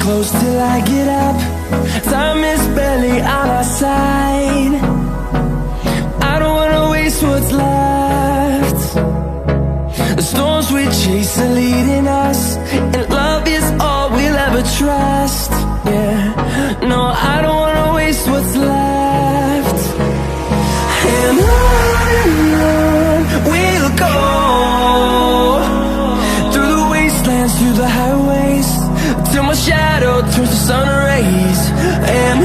close till I get up. Time is barely on our side. I don't wanna waste what's left. The storms we chase are leading us, and love is all we'll ever trust. Yeah, no, I don't wanna waste what's left. And on we'll go, through the wastelands, through the highways, till my shadow turns to sun rays. And